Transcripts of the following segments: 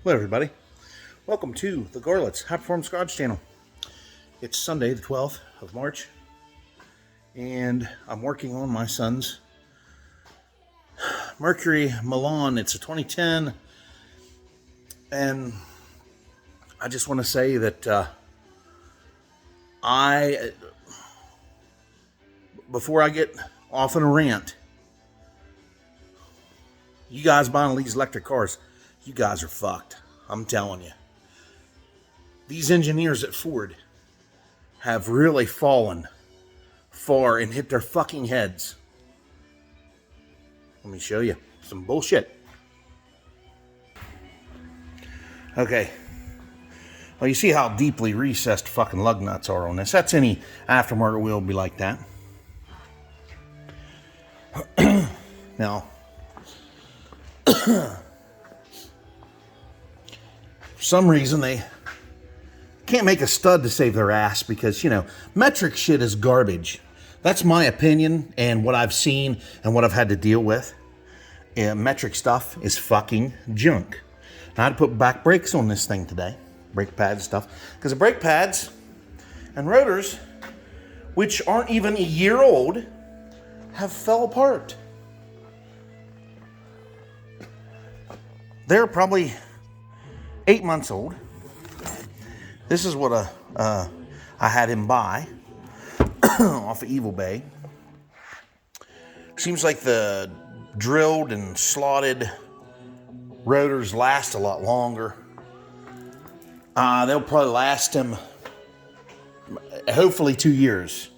Hello everybody, welcome to the Gorlitz High Performance Garage channel. It's Sunday the 12th of March and I'm working on my son's Mercury Milan. It's a 2010 and I just want to say that before I get off on a rant, you guys buying these electric cars, you guys are fucked. I'm telling you. These engineers at Ford have really fallen far and hit their fucking heads. Let me show you some bullshit. Okay. Well, you see how deeply recessed fucking lug nuts are on this. That's any aftermarket wheel would be like that. Now, for some reason they can't make a stud to save their ass because, metric shit is garbage. That's my opinion and what I've seen and what I've had to deal with. Metric stuff is fucking junk. Now, I had to put back brakes on this thing today. Brake pads stuff. Because the brake pads and rotors, which aren't even a year old, have fell apart. They're probably 8 months old. This is what I had him buy off of Evil Bay. Seems like the drilled and slotted rotors last a lot longer. They'll probably last him hopefully 2 years.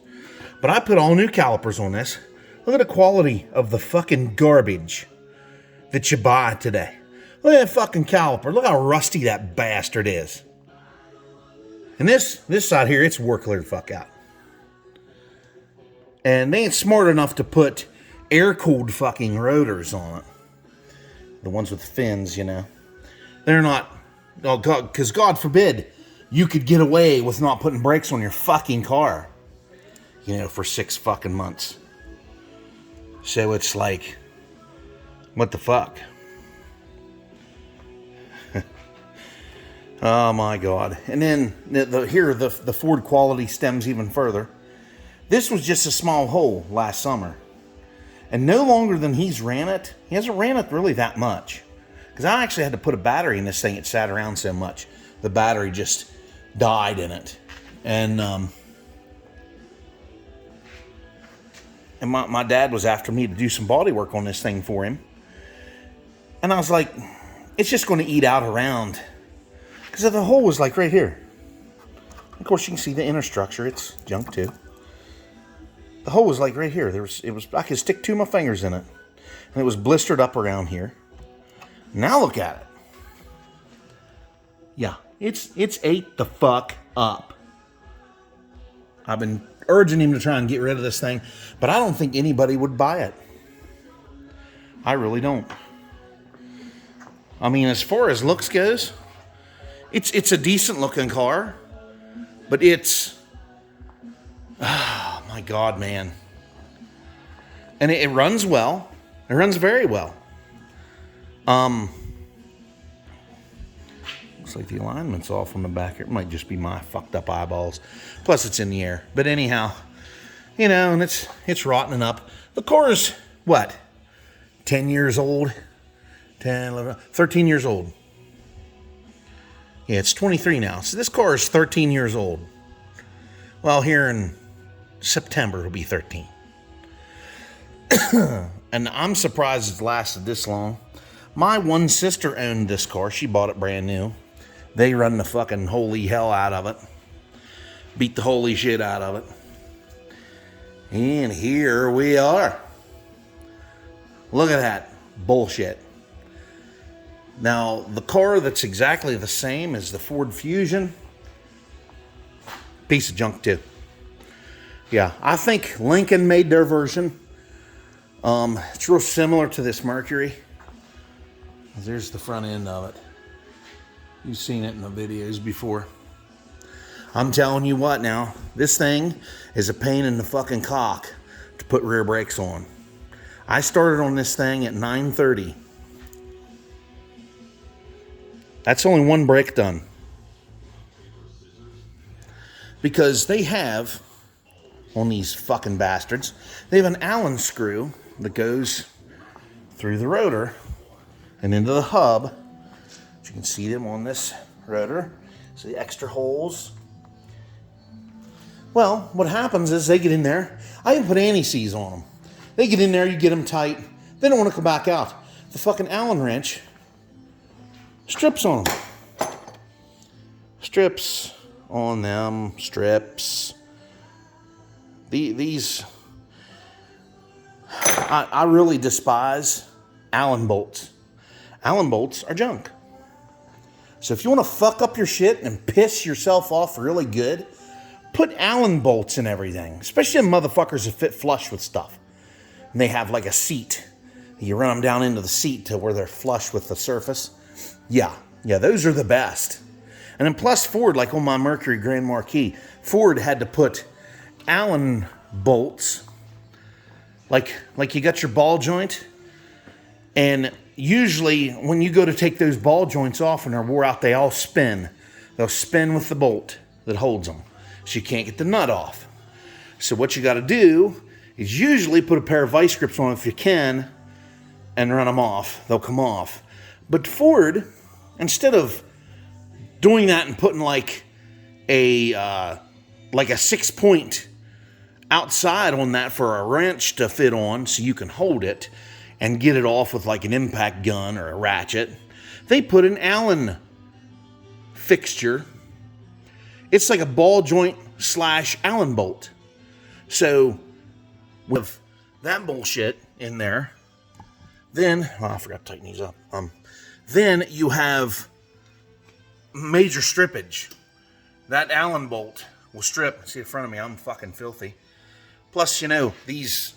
But I put all new calipers on this. Look at the quality of the fucking garbage that you buy today. Look at that fucking caliper. Look how rusty that bastard is. And this side here, it's wore clear the fuck out. And they ain't smart enough to put air-cooled fucking rotors on it. The ones with fins, They're not... Oh, God, because God forbid you could get away with not putting brakes on your fucking car. For 6 fucking months. So it's like... What the fuck? Oh my God. And then the Ford quality stems even further. This was just a small hole last summer. And no longer than he hasn't ran it really that much. Because I actually had to put a battery in this thing. It sat around so much. The battery just died in it. And my dad was after me to do some body work on this thing for him. And I was like, it's just going to eat out around. Because the hole was like right here. Of course, you can see the inner structure. It's junk too. The hole was like right here. I could stick 2 of my fingers in it. And it was blistered up around here. Now look at it. Yeah, it's ate the fuck up. I've been urging him to try and get rid of this thing. But I don't think anybody would buy it. I really don't. I mean, as far as looks goes... It's a decent looking car, but it's, oh my God, man. And it runs well. It runs very well. Looks like the alignment's off on the back here. It might just be my fucked up eyeballs. Plus it's in the air. But anyhow, and it's rotting up. The car is, what, 10 years old? 10, 11, 13 years old. Yeah, it's 23 now. So this car is 13 years old. Well, here in September, it'll be 13. And I'm surprised it's lasted this long. My one sister owned this car. She bought it brand new. They run the fucking holy hell out of it. Beat the holy shit out of it. And here we are. Look at that bullshit. Now, the car that's exactly the same as the Ford Fusion, piece of junk too. Yeah, I think Lincoln made their version. It's real similar to this Mercury. There's the front end of it. You've seen it in the videos before. I'm telling you what now, this thing is a pain in the fucking cock to put rear brakes on. I started on this thing at 9:30. That's only one brake done. Because they have, on these fucking bastards, they have an Allen screw that goes through the rotor and into the hub. You can see them on this rotor. So the extra holes. Well, what happens is they get in there. I even put anti-seize on them. They get in there, you get them tight. They don't want to come back out. The fucking Allen wrench strips on them. Strips on them. Strips. These... I really despise Allen bolts. Allen bolts are junk. So if you want to fuck up your shit and piss yourself off really good, put Allen bolts in everything. Especially in motherfuckers that fit flush with stuff. And they have like a seat. You run them down into the seat to where they're flush with the surface. Yeah, those are the best. And then plus Ford, like on my Mercury Grand Marquis, Ford had to put Allen bolts, like you got your ball joint, and usually when you go to take those ball joints off and they're wore out, they all spin. They'll spin with the bolt that holds them. So you can't get the nut off. So what you got to do is usually put a pair of vice grips on if you can and run them off. They'll come off. But Ford, instead of doing that and putting like a 6-point outside on that for a wrench to fit on so you can hold it and get it off with like an impact gun or a ratchet, they put an Allen fixture. It's like a ball joint / Allen bolt. So with that bullshit in there, then, I forgot to tighten these up. Then you have major strippage. That Allen bolt will strip. See in front of me, I'm fucking filthy. Plus, these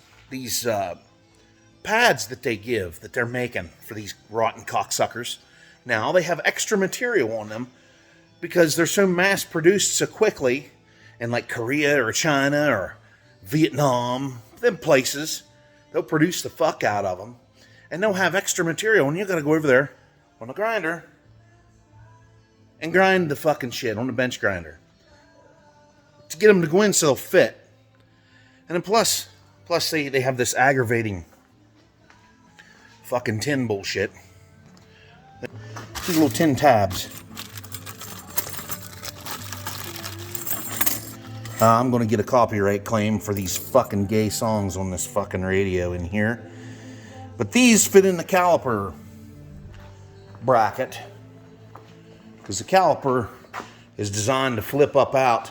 pads that they give, that they're making for these rotten cocksuckers. Now, they have extra material on them because they're so mass-produced so quickly in like Korea or China or Vietnam, them places. They'll produce the fuck out of them. And they'll have extra material, and you gotta go over there on the grinder and grind the fucking shit on the bench grinder to get them to go in so they'll fit. And then plus they have this aggravating fucking tin bullshit. These little tin tabs. I'm gonna get a copyright claim for these fucking gay songs on this fucking radio in here. But these fit in the caliper bracket because the caliper is designed to flip up out.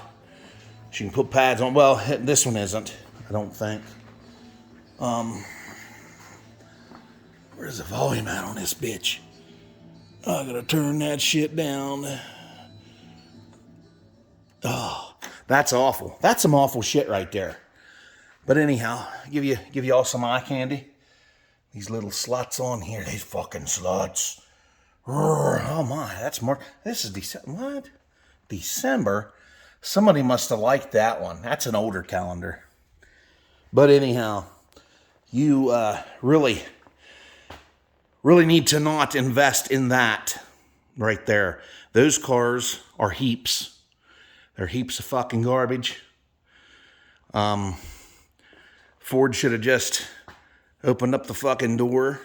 So you can put pads on. Well, this one isn't, I don't think. Where's the volume at on this bitch? I gotta turn that shit down. Oh, that's awful. That's some awful shit right there. But anyhow, give you all some eye candy. These little sluts on here, these fucking sluts. Oh my, that's more. This is December. What? December? Somebody must have liked that one. That's an older calendar. But anyhow, you really need to not invest in that right there. Those cars are heaps. They're heaps of fucking garbage. Ford should have just opened up the fucking door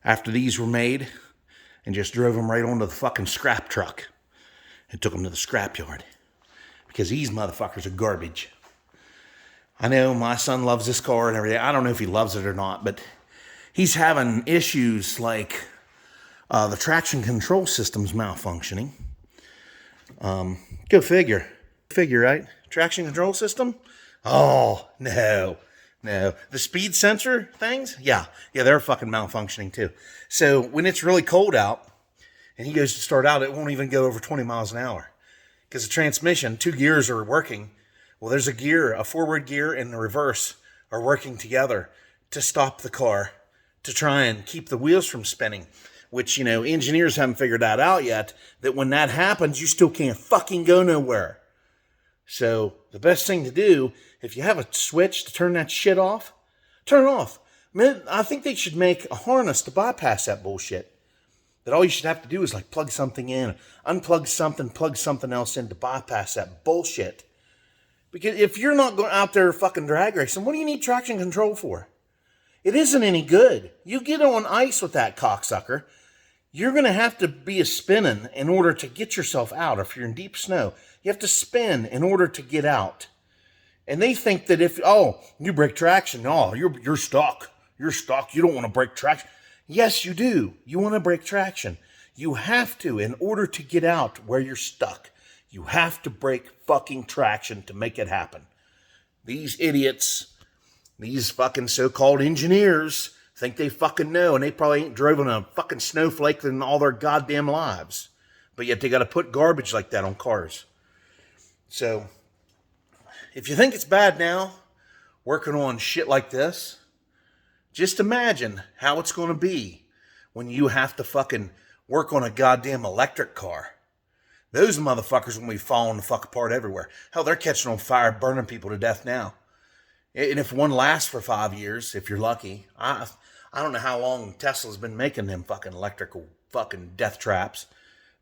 after these were made and just drove them right onto the fucking scrap truck and took them to the scrap yard because these motherfuckers are garbage. I know my son loves this car and everything. I don't know if he loves it or not, but he's having issues like the traction control system's malfunctioning. Go figure. Figure, right? Traction control system? Oh, no. The speed sensor things? Yeah, they're fucking malfunctioning too. So when it's really cold out and he goes to start out, it won't even go over 20 miles an hour because the transmission, 2 gears are working. Well, there's a forward gear and the reverse are working together to stop the car to try and keep the wheels from spinning, which, engineers haven't figured that out yet, that when that happens, you still can't fucking go nowhere. So the best thing to do, if you have a switch to turn that shit off, turn it off. Man, I think they should make a harness to bypass that bullshit. that all you should have to do is like plug something in, unplug something, plug something else in to bypass that bullshit. Because if you're not going out there fucking drag racing, what do you need traction control for? It isn't any good. You get on ice with that cocksucker, you're going to have to be a spinning in order to get yourself out. If you're in deep snow, you have to spin in order to get out. And they think that if, you break traction, you're stuck. You're stuck. You don't want to break traction. Yes, you do. You want to break traction. You have to in order to get out where you're stuck. You have to break fucking traction to make it happen. These idiots, these fucking so-called engineers think they fucking know, and they probably ain't driven a fucking snowflake in all their goddamn lives. But yet they got to put garbage like that on cars. So, if you think it's bad now, working on shit like this, just imagine how it's going to be when you have to fucking work on a goddamn electric car. Those motherfuckers will be falling the fuck apart everywhere. Hell, they're catching on fire, burning people to death now. And if one lasts for 5 years, if you're lucky, I don't know how long Tesla's been making them fucking electrical fucking death traps.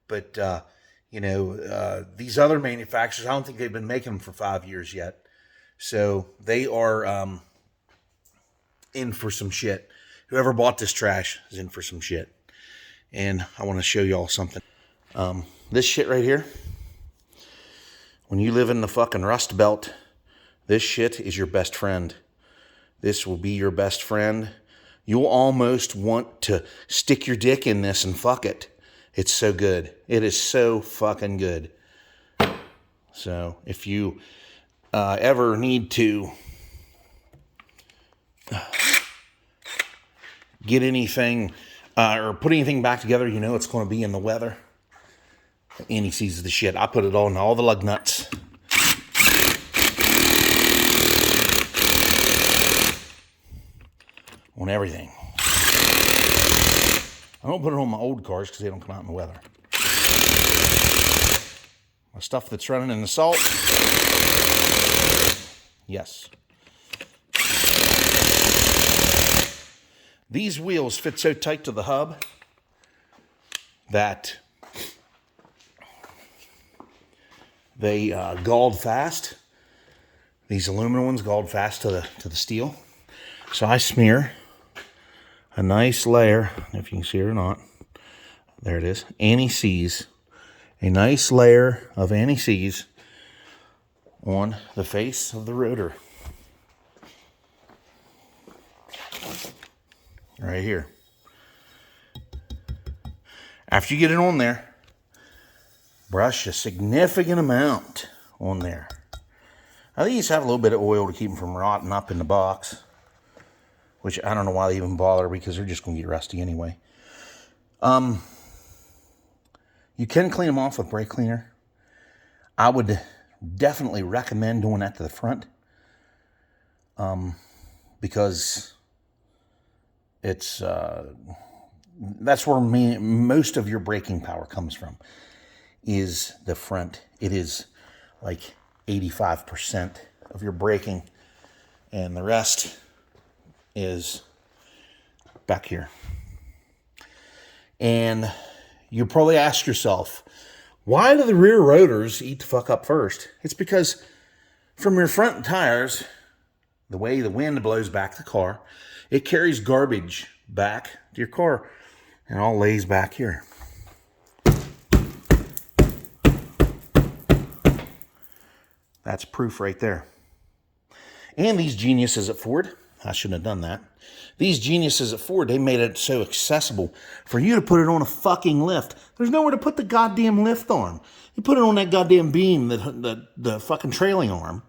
But, these other manufacturers, I don't think they've been making them for 5 years yet. So they are in for some shit. Whoever bought this trash is in for some shit. And I want to show y'all something. This shit right here, when you live in the fucking Rust Belt, this shit is your best friend. This will be your best friend. You'll almost want to stick your dick in this and fuck it. It's so good. It is so fucking good. So if you ever need to get anything or put anything back together, you know it's going to be in the weather. Annie sees the shit. I put it on all the lug nuts. On everything. I don't put it on my old cars because they don't come out in the weather. My stuff that's running in the salt. Yes. These wheels fit so tight to the hub that they galled fast. These aluminum ones galled fast to the steel. So I smear a nice layer, if you can see it or not. There it is. Anti-seize. A nice layer of anti-seize on the face of the rotor. Right here. After you get it on there, brush a significant amount on there. Now these have a little bit of oil to keep them from rotting up in the box, which I don't know why they even bother because they're just going to get rusty anyway. You can clean them off with brake cleaner. I would definitely recommend doing that to the front, because it's that's where most of your braking power comes from, is the front. It is like 85% of your braking, and the rest is back here. And you probably ask yourself, why do the rear rotors eat the fuck up first? It's because from your front tires, the way the wind blows back the car, it carries garbage back to your car and all lays back here. That's proof right there. And these geniuses at Ford, I shouldn't have done that. These geniuses at Ford, they made it so accessible for you to put it on a fucking lift. There's nowhere to put the goddamn lift arm. You put it on that goddamn beam, the fucking trailing arm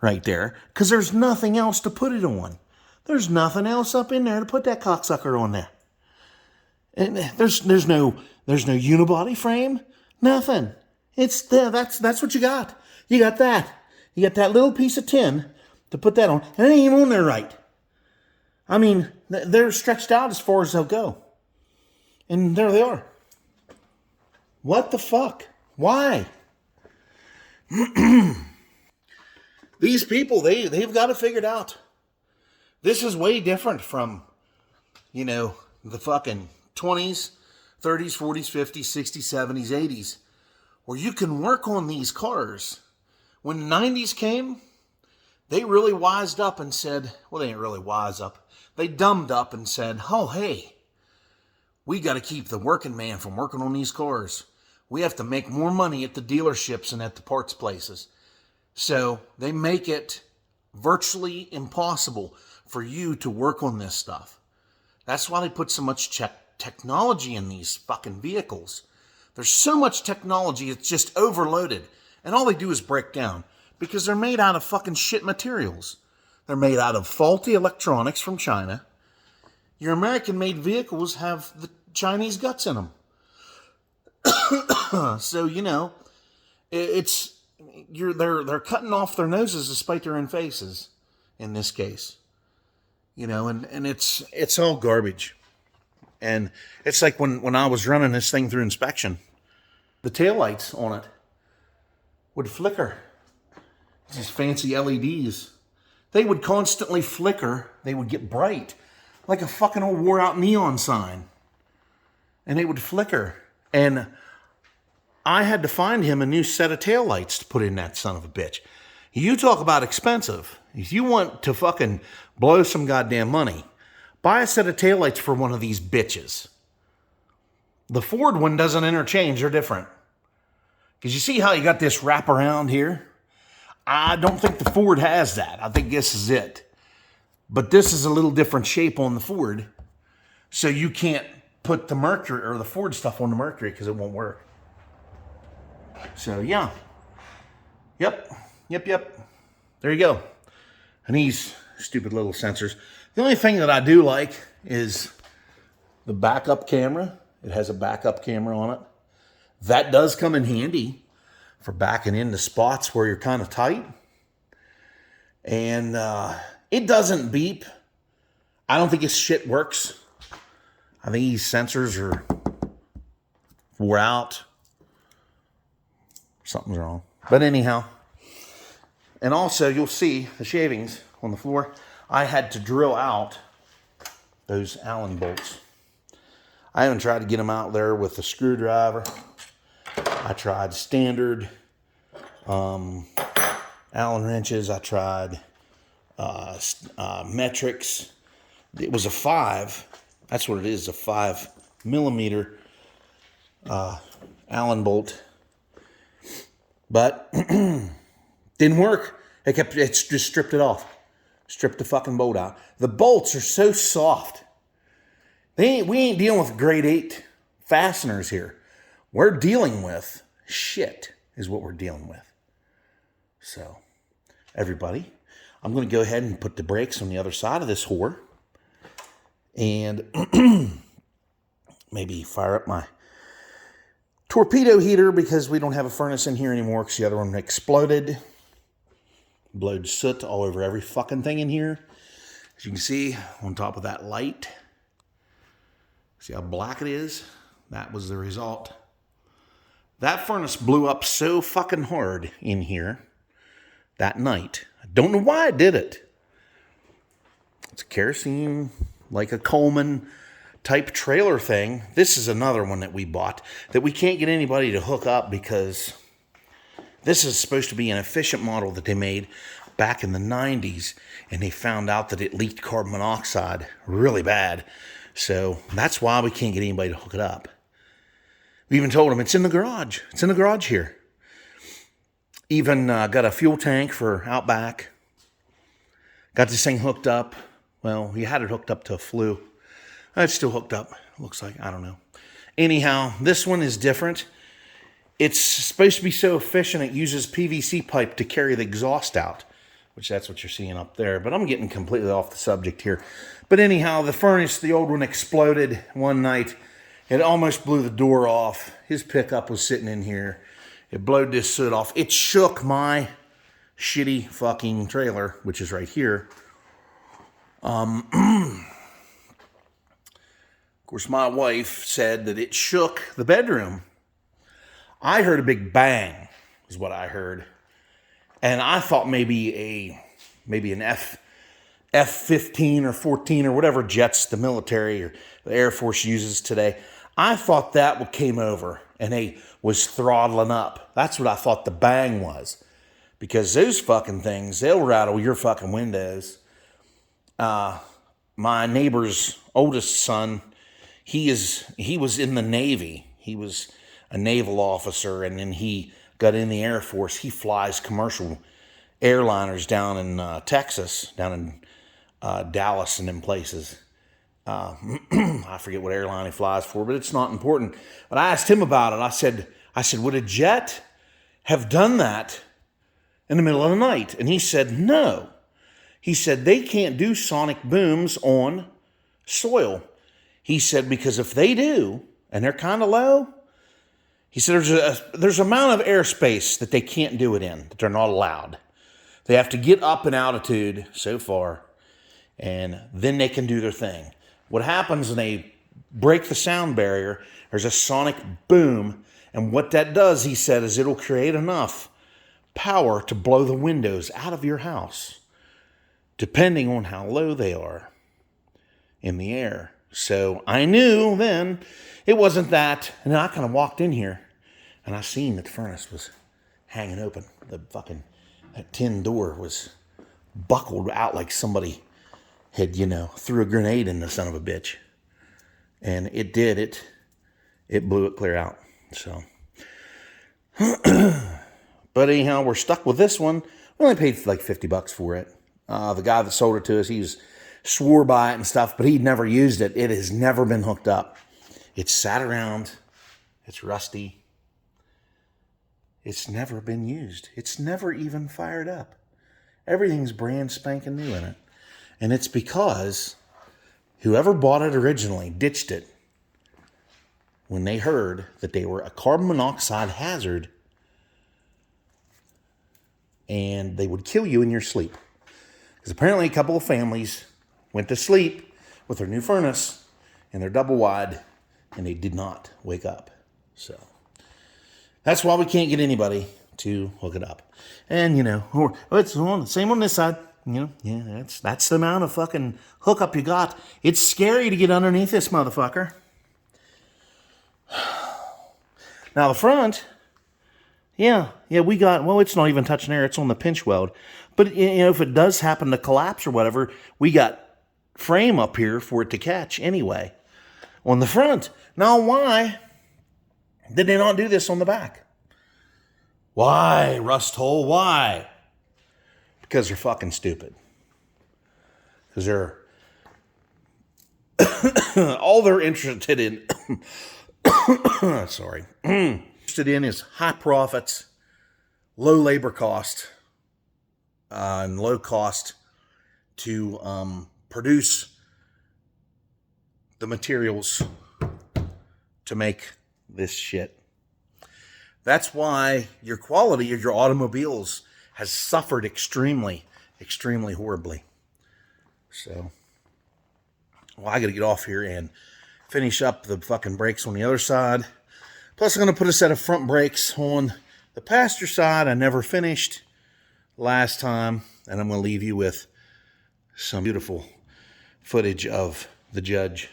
right there, because there's nothing else to put it on. There's nothing else up in there to put that cocksucker on there. And there's no unibody frame, nothing. It's there. That's what you got. You got that. You got that little piece of tin to put that on, and it ain't even on there right. I mean, they're stretched out as far as they'll go. And there they are. What the fuck? Why? These people, they've got it figured out. This is way different from, the fucking 20s 30s, 40s, 50s, 60s, 70s, 80s, where you can work on these cars. When the 90s came, they really wised up and said, well, they didn't really wise up. They dumbed up and said, oh, hey, we got to keep the working man from working on these cars. We have to make more money at the dealerships and at the parts places. So they make it virtually impossible for you to work on this stuff. That's why they put so much technology in these fucking vehicles. There's so much technology, it's just overloaded. And all they do is break down. Because they're made out of fucking shit materials. They're made out of faulty electronics from China. Your American-made vehicles have the Chinese guts in them. So, you know, they're cutting off their noses to spite their own faces in this case. You know, and it's all garbage. And it's like when I was running this thing through inspection, the taillights on it would flicker. These fancy LEDs. They would constantly flicker. They would get bright. Like a fucking old wore out neon sign. And they would flicker. And I had to find him a new set of taillights to put in that son of a bitch. You talk about expensive. If you want to fucking blow some goddamn money, buy a set of taillights for one of these bitches. The Ford one doesn't interchange. They're different. Because you see how you got this wraparound here? I don't think the Ford has that. I think this is it. But this is a little different shape on the Ford. So you can't put the Mercury or the Ford stuff on the Mercury because it won't work. So yeah. Yep. There you go. And these stupid little sensors. The only thing that I do like is the backup camera. It has a backup camera on it. That does come in handy for backing into spots where you're kind of tight. And it doesn't beep. I don't think this shit works. I think these sensors are wore out. Something's wrong. But anyhow. And also, you'll see the shavings on the floor. I had to drill out those Allen bolts. I haven't tried to get them out there with a screwdriver. I tried standard Allen wrenches. I tried metrics. It was a 5. That's what it is, a 5 millimeter Allen bolt. But didn't work. It just stripped it off. Stripped the fucking bolt out. The bolts are so soft. We ain't dealing with grade 8 fasteners here. We're dealing with shit is what we're dealing with. So, everybody, I'm going to go ahead and put the brakes on the other side of this whore. And maybe fire up my torpedo heater because we don't have a furnace in here anymore because the other one exploded. Blowed soot all over every fucking thing in here. As you can see, on top of that light. See how black it is? That was the result. That furnace blew up so fucking hard in here that night. I don't know why I did it. It's kerosene, like a Coleman type trailer thing. This is another one that we bought that we can't get anybody to hook up because this is supposed to be an efficient model that they made back in the 90s, and they found out that it leaked carbon monoxide really bad. So that's why we can't get anybody to hook it up. We even told them it's in the garage. It's in the garage here. Even got a fuel tank for out back. Got this thing hooked up. Well, he had it hooked up to a flue. It's still hooked up. Looks like, I don't know. Anyhow, this one is different. It's supposed to be so efficient it uses PVC pipe to carry the exhaust out, which that's what you're seeing up there. But I'm getting completely off the subject here. But anyhow, the furnace, the old one, exploded one night. It almost blew the door off. His pickup was sitting in here. It blowed this soot off. It shook my shitty fucking trailer, which is right here. Of course, my wife said that it shook the bedroom. I heard a big bang, is what I heard. And I thought maybe an F-15 or 14 or whatever jets the military or the Air Force uses today. I thought that what came over and they was throttling up. That's what I thought the bang was. Because those fucking things, they'll rattle your fucking windows. My neighbor's oldest son, he was in the Navy. He was a naval officer, and then he got in the Air Force. He flies commercial airliners down in Texas, down in Dallas and them places. I forget what airline he flies for, but it's not important. But I asked him about it. I said, would a jet have done that in the middle of the night? And he said, no. He said, they can't do sonic booms on soil. He said, because if they do, and they're kind of low, he said, there's an amount of airspace that they can't do it in, that they're not allowed. They have to get up in altitude so far, and then they can do their thing. What happens when they break the sound barrier, there's a sonic boom, and what that does, he said, is it'll create enough power to blow the windows out of your house, depending on how low they are in the air. So I knew then it wasn't that. And then I kind of walked in here and I seen that the furnace was hanging open. The fucking that tin door was buckled out like somebody had, threw a grenade in the son of a bitch. And it did. It blew it clear out. So, but anyhow, we're stuck with this one. We only paid like $50 for it. The guy that sold it to us, he swore by it and stuff, but he'd never used it. It has never been hooked up. It's sat around. It's rusty. It's never been used. It's never even fired up. Everything's brand spanking new in it. And it's because whoever bought it originally ditched it when they heard that they were a carbon monoxide hazard and they would kill you in your sleep. Because apparently a couple of families went to sleep with their new furnace and their double wide, and they did not wake up. So that's why we can't get anybody to hook it up. And it's the same on this side. That's the amount of fucking hookup you got. It's scary to get underneath this motherfucker. Now the front, we got, it's not even touching air. It's on the pinch weld. But, if it does happen to collapse or whatever, we got frame up here for it to catch anyway. On the front. Now, why did they not do this on the back? Why, Rust Hole? Why? Because they're fucking stupid. Because they're... all they're interested in... sorry. interested in is high profits, low labor cost, and low cost to produce the materials to make this shit. That's why your quality of your automobiles has suffered extremely, extremely horribly. So, I got to get off here and finish up the fucking brakes on the other side. Plus, I'm going to put a set of front brakes on the passenger side I never finished last time. And I'm going to leave you with some beautiful footage of the Judge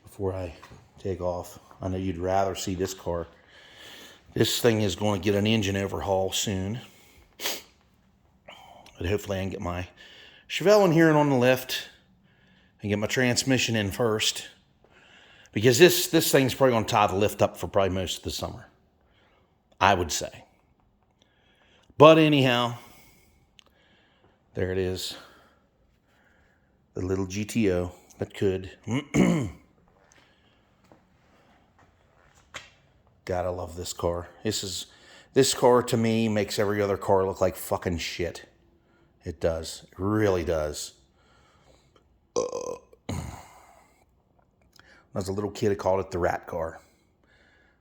before I take off. I know you'd rather see this car. This thing is going to get an engine overhaul soon. But hopefully I can get my Chevelle in here and on the lift and get my transmission in first. Because this thing's probably going to tie the lift up for probably most of the summer, I would say. But anyhow, there it is. The little GTO that could. God, I love this car. This car to me makes every other car look like fucking shit. It does. It really does. When I was a little kid, I called it the rat car.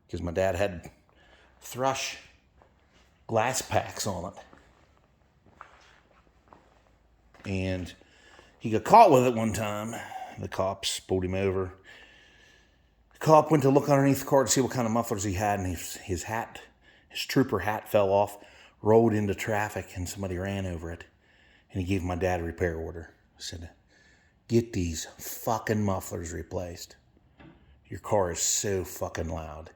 Because my dad had thrush glass packs on it. And he got caught with it one time. The cops pulled him over. The cop went to look underneath the car to see what kind of mufflers he had, and his trooper hat fell off, rolled into traffic, and somebody ran over it. And he gave my dad a repair order. He said, get these fucking mufflers replaced. Your car is so fucking loud.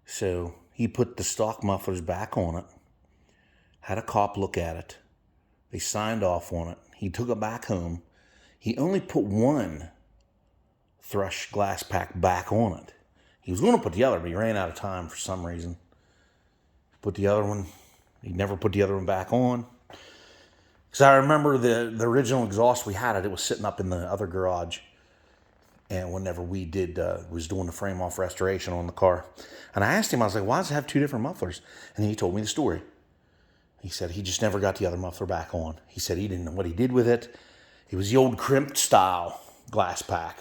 So he put the stock mufflers back on it, had a cop look at it. They signed off on it. He took it back home. He only put one Thrush glass pack back on it. He was going to put the other, but he ran out of time for some reason. Put the other one. He never put the other one back on. Because I remember the original exhaust we had it was sitting up in the other garage. And whenever we was doing the frame off restoration on the car. And I asked him, I was like, why does it have two different mufflers? And he told me the story. He said he just never got the other muffler back on. He said he didn't know what he did with it. It was the old crimped style glass pack.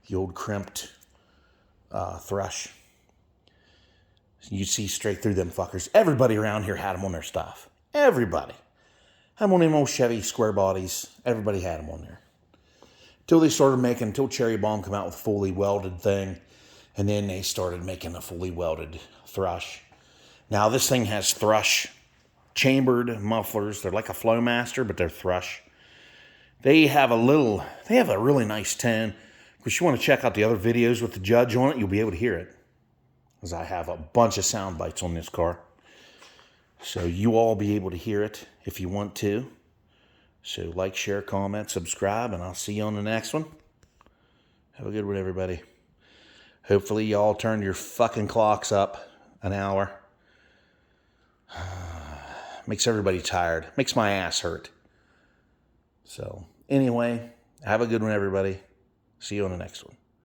The old crimped Thrush. You'd see straight through them fuckers. Everybody around here had them on their stuff. Everybody. Had them on them old Chevy square bodies. Everybody had them on there. Till Cherry Bomb come out with a fully welded thing. And then they started making a fully welded Thrush. Now this thing has Thrush chambered mufflers. They're like a Flowmaster, but they're Thrush. They have a really nice tone. If you want to check out the other videos with the Judge on it, you'll be able to hear it. Because I have a bunch of sound bites on this car. So you all be able to hear it if you want to. So like, share, comment, subscribe, and I'll see you on the next one. Have a good one, everybody. Hopefully y'all turned your fucking clocks up an hour. Makes everybody tired. Makes my ass hurt. So anyway, have a good one, everybody. See you on the next one.